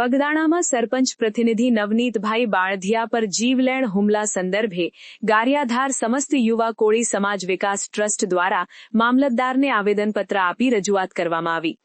બગદાણામાં સરપંચ પ્રતિનિધિ નવનીતભાઈ બાળધિયા પર જીવલેણ હુમલા સંદર્ભે ગારિયાધાર સમસ્ત યુવા કોળી સમાજ વિકાસ ટ્રસ્ટ દ્વારા મામલતદારને આવેદનપત્ર આપી રજૂઆત કરવામાં આવી।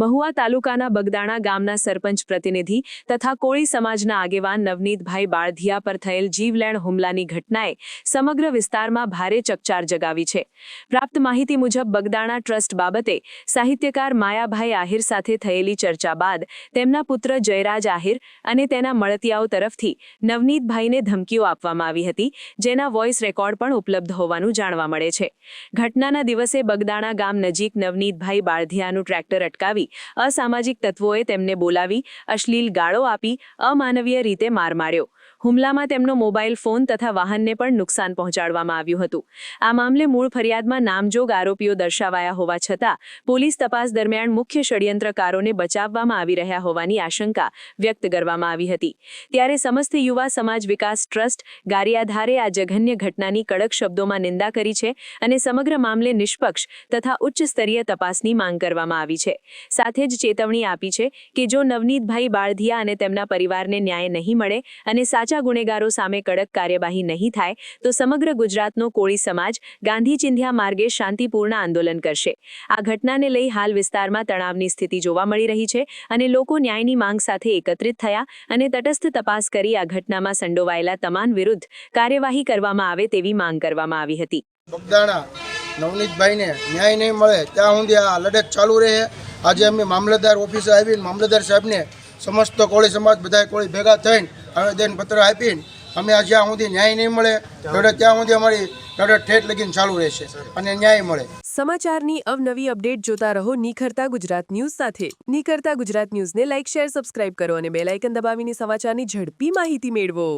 મહુવા તાલુકાના બગદાણા ગામના સરપંચ પ્રતિનિધિ તથા કોળી સમાજના આગેવાન નવનીતભાઈ બાળધિયા પર થયેલ જીવલેણ હુમલાની ઘટનાએ સમગ્ર વિસ્તારમાં ભારે ચકચાર જગાવી છે। પ્રાપ્ત માહિતી મુજબ બગદાણા ટ્રસ્ટ બાબતે સાહિત્યકાર માયાભાઈ આહિર સાથે થયેલી ચર્ચા બાદ તેમના પુત્ર જયરાજ આહિર અને તેના મળતિયાઓ તરફથી નવનીતભાઈને ધમકીઓ આપવામાં આવી હતી, જેના વોઇસ રેકોર્ડ પણ ઉપલબ્ધ હોવાનું જાણવા મળે છે। ઘટનાના દિવસે બગદાણા ગામ નજીક નવનીતભાઈ બાળધિયાનું ટ્રેક્ટર અટકાવી અસામાજિક તત્વોએ તેમને બોલાવી અશ્લીલ ગાળો આપી અમાનવીય રીતે માર માર્યો। હુમલામાં તેમનો મોબાઈલ ફોન તથા વાહનને પણ નુકસાન પહોંચાડવામાં આવ્યું હતું। આ મામલે મૂળ ફરિયાદમાં નામજોગ આરોપીઓ દર્શાવાયા હોવા છતાં પોલીસ તપાસ દરમિયાન મુખ્ય ષડયંત્રકારોને બચાવવામાં આવી રહ્યા હોવાની આશંકા વ્યક્ત કરવામાં આવી હતી। ત્યારે સમસ્ત યુવા સમાજ વિકાસ ટ્રસ્ટ ગારિયાધારે આ જઘન્ય ઘટનાની કડક શબ્દોમાં નિંદા કરી છે અને સમગ્ર મામલે નિષ્પક્ષ તથા ઉચ્ચ સ્તરીય તપાસની માંગ કરવામાં આવી છે। સાથે જ ચેતવણી આપી છે કે જો નવનીતભાઈ બાળધિયા અને તેમના પરિવારને ન્યાય નહીં મળે અને સાચા ગુનેગારો સામે કડક કાર્યવાહી નહીં થાય તો સમગ્ર ગુજરાતનો કોળી સમાજ ગાંધી ચિંધ્યા માર્ગે શાંતિપૂર્ણ આંદોલન કરશે। આ ઘટનાને લઈ હાલ વિસ્તારમાં તણાવની સ્થિતિ જોવા મળી રહી છે અને લોકો ન્યાયની માંગ સાથે એકત્રિત થયા અને તટસ્થ તપાસ કરી આ ઘટનામાં સંડોવાયેલા તમામ વિરુદ્ધ કાર્યવાહી કરવામાં આવે તેવી માંગ કરવામાં આવી હતી। બગદાણા નવનીતભાઈને ન્યાય નહીં મળે ત્યાં સુધી આ લડત ચાલુ રહે। આજે અમે મામલતદાર ઓફિસે આવીને મામલતદાર સાહેબને સમસ્ત કોળી સમાજ બધા કોળી ભેગા થઈને આવેદનપત્ર આપીને અમે જ્યાં સુધી ન્યાય નહીં મળે ત્યાં સુધી અમારી લડત ઠેઠ લગીને ચાલુ રહેશે અને ન્યાય મળે। સમાચારની અવનવી અપડેટ જોતા રહો નિખરતા ગુજરાત ન્યૂઝ સાથે। નિખરતા ગુજરાત ન્યૂઝને લાઇક, શેર, સબસ્ક્રાઇબ કરો અને બેલ આઇકન દબાવીને સમાચારની ઝડપી માહિતી મેળવો।